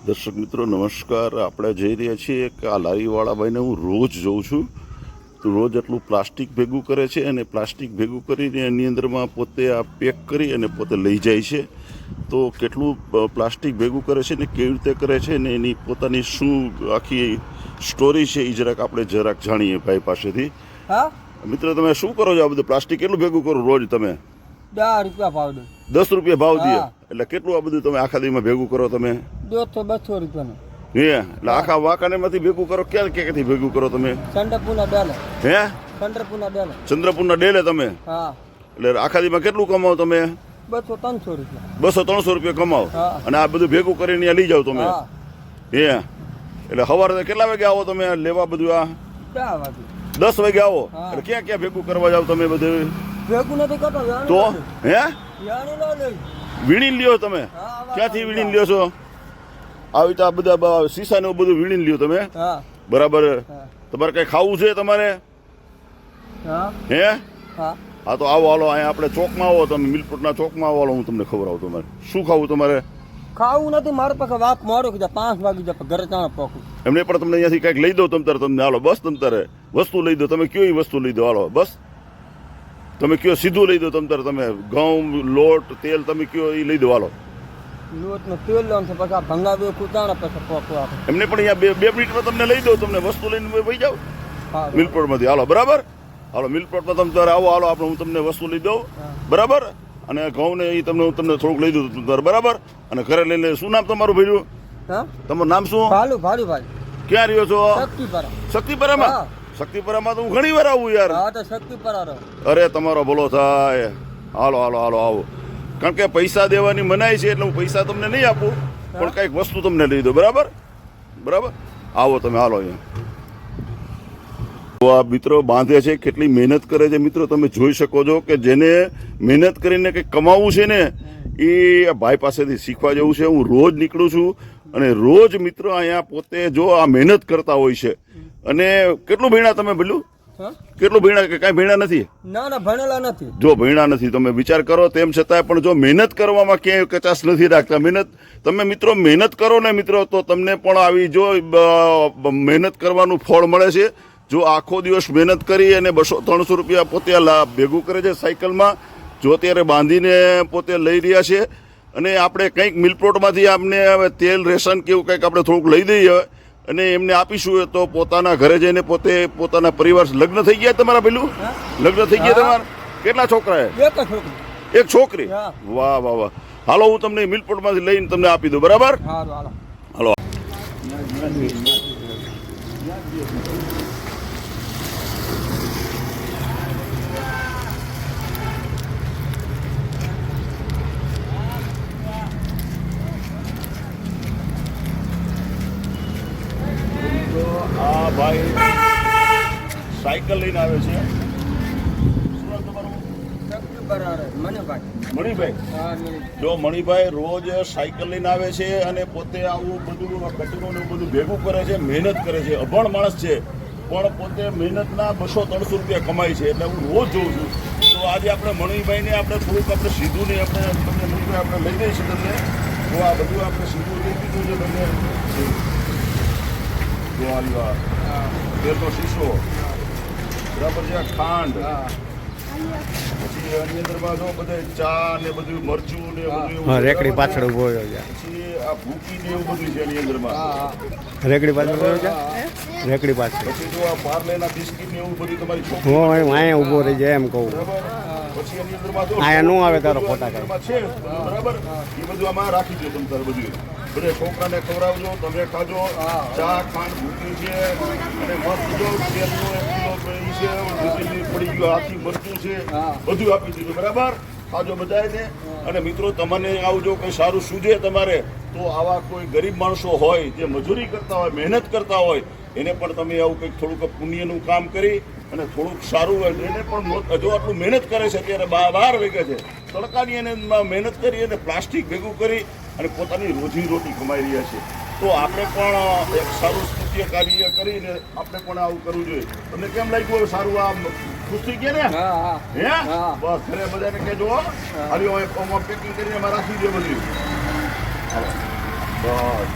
દર્શક મિત્રો નમસ્કાર. આપણે જઈ રહ્યા છીએ કે આ લારીવાળા ભાઈને હું રોજ જોઉં છું તો રોજ એટલું પ્લાસ્ટિક ભેગું કરે છે અને પ્લાસ્ટિક ભેગું કરીને એની અંદરમાં પોતે આ પેક કરી અને પોતે લઈ જાય છે. તો કેટલું પ્લાસ્ટિક ભેગું કરે છે ને કેવી રીતે કરે છે ને એની પોતાની શું આખી સ્ટોરી છે એ આપણે જાણીએ ભાઈ પાસેથી. હા મિત્ર, તમે શું કરો છો? આ બધું પ્લાસ્ટિક કેટલું ભેગું કરો રોજ તમે? 10 રૂપિયા ભાવ દે. 10 રૂપિયા ભાવ દે. હા. એટલે કેટલું આ બધું તમે આખા દીમાં ભેગું કરો તમે? 200-200 રૂપિયાનું. હે એટલે આખા વાંકાનેરમાંથી ભેગું કરો? ક્યાંથી ભેગું કરો તમે? ચંદ્રપુરના ડેલે. હે ચંદ્રપુરના ડેલે. ચંદ્રપુરના ડેલે તમે? હા. એટલે આખા દીમાં કેટલું કમાવો તમે? 200-300 રૂપિયા. 200-300 રૂપિયા કમાવો. હા. અને આ બધું ભેગું કરીને અહીંયા લઈ જાઓ તમે? હા. હે એટલે સવારે કેટલા વાગે આવો તમે લેવા બધું? આ 4 વાગે. 10 વાગે આવો. હા. એટલે ક્યાં ક્યાં ભેગું કરવા જાવ તમે બધું? ભેગું નથી કરતો. તો હે યાણી લો લે. વીણી લ્યો તમે? હા, ક્યાંથી વીણી લ્યો છો? આવી તો આ બધા સીસા ને બધું વીણી લ્યો તમે? હા. બરાબર. હા. તમારે કઈ ખાવું છે તમારે? હા. હે હા. હા તો આવો હાલો, અહીંયા આપણે ચોકમાં આવો તમે, મિલપુરના ચોકમાં આવો હાલો, હું તમને ખવડાવું. તમારે શું ખાવું તમારે? ખાવું નથી મારે પાસે. વાત મોડું કીધા 5 વાગી જાય ઘરે ચાણ પોકું. એમને પણ તમને અહીંયાથી કંઈક લઈ દો તમને હાલો. બસ તમને વસ્તુ લઈ દો. તમે કયો એ વસ્તુ લઈ દો હાલો. બસ તમે કયો સીધું લઈ દો. તમે ઘઉં લોટ તેલ તમે કયો એ લઈ દો હાલો. લોટનું તેલ લેવાનું છે પછી આ ભંગાવ્યો કૂતાણા પછી પોકું આપણે. એમને પણ અહીંયા 2 મિનિટમાં તમને લઈ દો. તમને વસ્તુ લઈને વહી જાઓ હા. મિલપોર્ટમાંથી. હાલો બરાબર. હાલો મિલપોર્ટમાં તમે ત્યારે આવો હાલો, આપણે હું તમને વસ્તુ લઈ દઉં. હા. બરાબર. અને ઘઉં ને એ હું તમને થોડુંક લઈ દઉં તમારે. બરાબર. અને ઘરે લઈને શું નામ તમારું ભર્યું? હા. તમારું નામ શું? ભાઈ. ક્યાં રહ્યો છો? શક્તિપરા. શક્તિપરામાં? હા. શક્તિપરામાં તો હું ઘણી વાર આવું યાર. હા તો શક્તિપરા રહો. અરે તમારો ભલો થાય. હાલો હાલો હાલો આવો. કારણ કે પૈસા દેવાની મનાઈ છે એટલે હું પૈસા તમને નહીં આપું, પણ કંઈક વસ્તુ તમને લઈ દો. બરાબર બરાબર. આવો તમે હાલો અહીંયા. તો આ મિત્રો બાંધે છે, કેટલી મહેનત કરે છે મિત્રો તમે જોઈ શકો છો. કે જેને મહેનત કરીને કંઈક કમાવું છે ને એ ભાઈ પાસેથી શીખવા જેવું છે. હું રોજ નીકળું છું અને રોજ મિત્રો અહીંયા પોતે જો આ મહેનત કરતા હોય છે. અને કેટલું ભણ્યા તમે? બોલ્યું હા. કેટલું ભણ્યા કે કાંઈ ભણ્યા નથી? ના ભણેલા નથી. જો ભણ્યા નથી તમે વિચાર કરો, તેમ છતાં પણ જો મહેનત કરવામાં ક્યાંય કચાશ નથી રાખતા. તમે મિત્રો મહેનત કરો ને મિત્રો તો તમને પણ આવી જો મહેનત કરવાનું ફળ મળે છે. જો આખો દિવસ મહેનત કરી અને 200-300 રૂપિયા પોતે ભેગું કરે છે સાયકલમાં, જો અત્યારે બાંધીને પોતે લઈ રહ્યા છે. અને આપણે કંઈક મિલપ્લોટમાંથી આપણે હવે તેલ રેશન કેવું કંઈક આપણે થોડુંક લઈ દઈએ અને એમને આપીશું તો પોતાના ઘરે જઈને પોતાના પરિવાર. લગ્ન થઈ ગયા તમારા? પેલું લગ્ન થઈ ગયા તમારા? કેટલા છોકરા? એક છોકરી. હા. વાહ વાહ વાહ. હાલો હું તમને મિલપ્લોટમાંથી લઈને તમને આપી દઉં. બરાબર. હાલો. હાલો. આ ભાઈ સાયકલ લઈને આવે છે. શું નામ તમારું? શક્તિપરા રહે. મણિભાઈ. હા. જો મણિભાઈ રોજ સાયકલ લઈને આવે છે અને પોતે આવું બધું કચરો ને બધું ભેગું કરે છે, મહેનત કરે છે. અભણ માણસ છે પણ પોતે મહેનતના 200-300 રૂપિયા કમાય છે. એટલે હું રોજ જોઉં છું. તો આજે આપણે મણિભાઈને આપણે થોડુંક આપણે સીધું ને આપણે તમને મણિભાઈ આપણે લઈ દઈશું તમને. તો આ બધું આપણે સીધું લઈ દીધું છે તમને. જો આ તેલનો શીશો બરાબર છે. ખાંડ પછી એની અંદરમાં જો બધે ચા ને બધું મરચું ને બધું રેકડી પાછળ ઉભો રહ્યો છે. પછી આ ભૂકી ને એવું બધું છે એની અંદરમાં. રેકડી પાછળ ઉભો છે. રેકડી પાછળ પછી જો આ પાર્લેના બિસ્કિટ ને એવું બધું તમારી હું છોકરી. અહીંયા ઉભો રહી જાય એમ કહું. બરાબર. પછી એની અંદરમાં જો અહીંયા નો આવે તારો ફોટા કાઢ. અંદરમાં છે બરાબર. એ બધું આમાં રાખી દો તમે તારે બધું. બધે છોકરાને ખવડાવજો, તમે ખાજો. ચા ખાંડ ભૂકી છે અને મસ્ત જો તેલનું 1 કિલો ઈ છે, ડીઝલની પડી ગયું, આખી મરચું છે, બધું આપી દીધું. બરાબર. ખાજો બધાને. અને મિત્રો તમને આવું જો કંઈ સારું સૂજે તમારે તો આવા કોઈ ગરીબ માણસો હોય જે મજૂરી કરતા હોય, મહેનત કરતા હોય, એને પણ તમે આવું કંઈક થોડુંક પુણ્યનું કામ કરી અને થોડુંક સારું હોય એને પણ જો આટલું મહેનત કરે છે. અત્યારે 12 વાગ્યા છે તડકાની એને મહેનત કરી અને પ્લાસ્ટિક ભેગું કરી અને પોતાની રોજી-રોટી કમાઈ રહ્યા છે. તો આપણે પણ એક સારું સ્તુત્ય કાર્ય કરીને આપણે પણ આવું કરવું જોઈએ. તમને કેમ લાગ્યું? સારું આમ ખુશ થઈ ગયા ને? હે બસ ઘરે બધાને કહેજો. હાલી હવે પેકિંગ કરીને એમાં રાખી દો બધું. બસ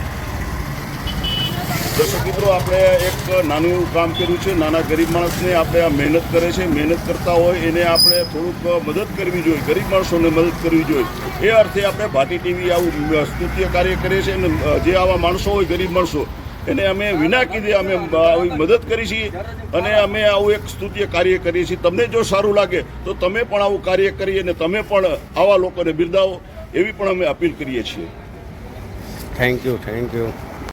દર્શક મિત્રો, આપણે એક નાનું એવું કામ કર્યું છે. નાના ગરીબ માણસને આપણે આ મહેનત કરે છે, મહેનત કરતા હોય એને આપણે થોડુંક મદદ કરવી જોઈએ, ગરીબ માણસોને મદદ કરવી જોઈએ. એ અર્થે આપણે ભાટી ટીવી આવું સ્તુત્ય કાર્ય કરીએ છીએ. અને જે આવા માણસો હોય, ગરીબ માણસો, એને અમે વિના કીધે અમે આવી મદદ કરી છીએ અને અમે આવું એક સ્તુત્ય કાર્ય કરીએ છીએ. તમને જો સારું લાગે તો તમે પણ આવું કાર્ય કરી અને તમે પણ આવા લોકોને બિરદાવો, એવી પણ અમે અપીલ કરીએ છીએ. Thank you.